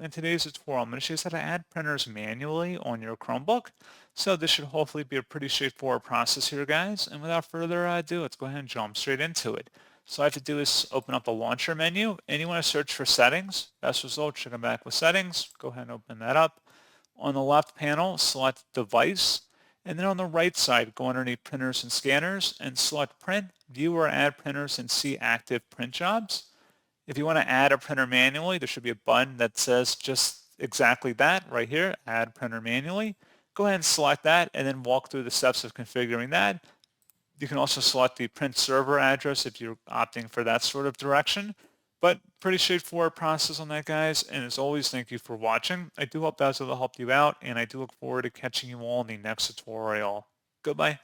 In today's tutorial, I'm going to show you how to add printers manually on your Chromebook. So this should hopefully be a pretty straightforward process here, guys. And without further ado, let's go ahead and jump straight into it. So all I have to do is open up the launcher menu, and you want to search for settings. Best result should come back with settings. Go ahead and open that up. On the left panel, select device. And then on the right side, go underneath printers and scanners and select print, view or add printers and see active print jobs. If you want to add a printer manually, there should be a button that says just exactly that right here, add printer manually. Go ahead and select that and then walk through the steps of configuring that. You can also select the print server address if you're opting for that sort of direction. But pretty straightforward process on that, guys. And as always, thank you for watching. I do hope that was able to help you out, and I do look forward to catching you all in the next tutorial. Goodbye.